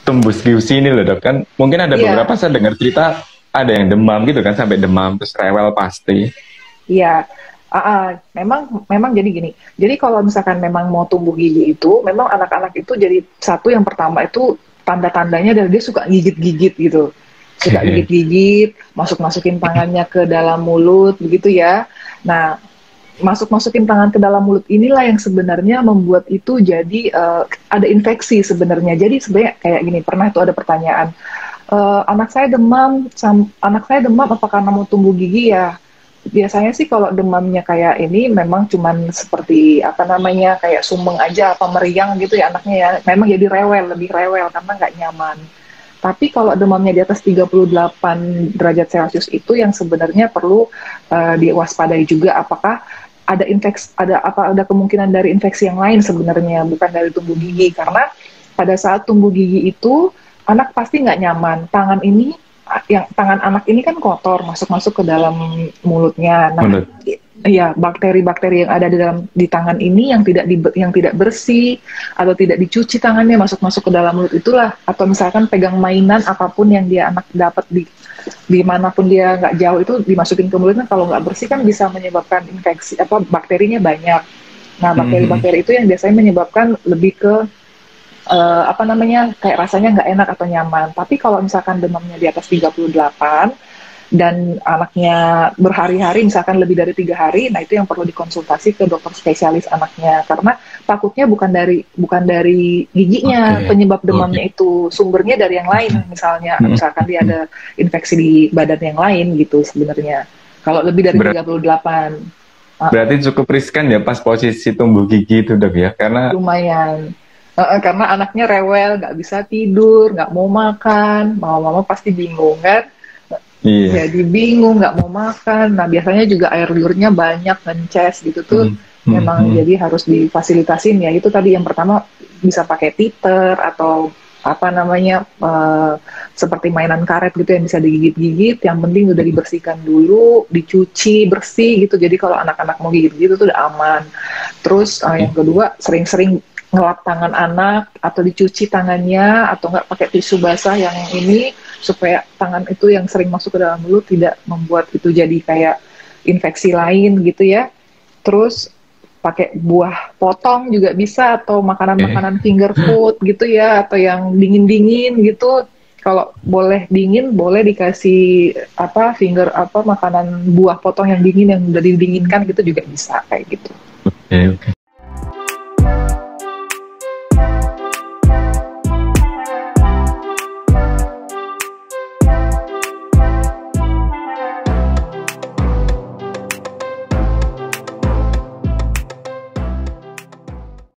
Tembus QC ini loh dok, kan mungkin ada Iya, beberapa saya dengar cerita ada yang demam gitu kan, sampai demam terus rewel pasti. iya. Memang memang jadi gini. Jadi kalau misalkan memang mau tumbuh gigi itu, memang anak-anak itu jadi satu yang pertama itu tanda-tandanya adalah dia suka gigit-gigit gitu. Suka gigit-gigit, masuk-masukin tangannya ke dalam mulut begitu ya. Nah, masuk-masukin tangan ke dalam mulut inilah yang sebenarnya membuat itu jadi ada infeksi sebenarnya. Jadi sebenarnya kayak gini, pernah itu ada pertanyaan, anak saya demam apa karena mau tumbuh gigi ya? Biasanya sih kalau demamnya kayak ini memang cuman seperti apa namanya kayak sumeng aja apa meriang gitu ya anaknya ya. Memang jadi rewel, lebih rewel karena nggak nyaman. Tapi kalau demamnya di atas 38 derajat Celcius itu yang sebenarnya perlu diwaspadai juga apakah ada infeksi ada kemungkinan dari infeksi yang lain sebenarnya bukan dari tumbuh gigi karena pada saat tumbuh gigi itu anak pasti nggak nyaman tangan anak ini kan kotor masuk-masuk ke dalam mulutnya. Nah, Menurut. ya bakteri-bakteri yang ada di tangan ini yang tidak bersih atau tidak dicuci tangannya masuk-masuk ke dalam mulut itulah atau misalkan pegang mainan apapun yang dia anak dapat di manapun dia nggak jauh itu dimasukin ke mulutnya kalau nggak bersih kan bisa menyebabkan infeksi bakterinya banyak. Nah, Mhm. bakteri-bakteri itu yang biasanya menyebabkan lebih ke apa namanya kayak rasanya nggak enak atau nyaman. Tapi kalau misalkan demamnya di atas 38 dan anaknya berhari-hari misalkan lebih dari 3 hari, nah itu yang perlu dikonsultasi ke dokter spesialis anaknya karena takutnya bukan dari giginya Oke, penyebab oke. demamnya itu sumbernya dari yang lain misalnya Mhm. misalkan dia ada infeksi di badan yang lain gitu sebenarnya kalau lebih dari Ber- 38 Berarti cukup riskan ya pas posisi tumbuh gigi itu dok ya, karena lumayan. Karena anaknya rewel, nggak bisa tidur, nggak mau makan, mama-mama pasti bingung kan? iya. Jadi bingung, nggak mau makan. Nah biasanya juga air liurnya banyak, ngences gitu tuh. Mhm. Memang Mhm. jadi harus difasilitasin ya. Itu tadi yang pertama bisa pakai titer atau apa namanya seperti mainan karet gitu yang bisa digigit-gigit. Yang penting udah dibersihkan dulu, dicuci bersih gitu. Jadi kalau anak-anak mau gigit gitu tuh udah aman. Terus yang kedua sering-sering ngelap tangan anak atau dicuci tangannya atau nggak pakai tisu basah yang ini supaya tangan itu yang sering masuk ke dalam mulut tidak membuat itu jadi kayak infeksi lain gitu ya. Terus pakai buah potong juga bisa atau Oke. makanan-makanan finger food gitu ya atau yang dingin-dingin gitu. Kalau boleh dingin boleh dikasih makanan buah potong yang dingin yang udah didinginkan gitu juga bisa kayak gitu. Oke. Oke.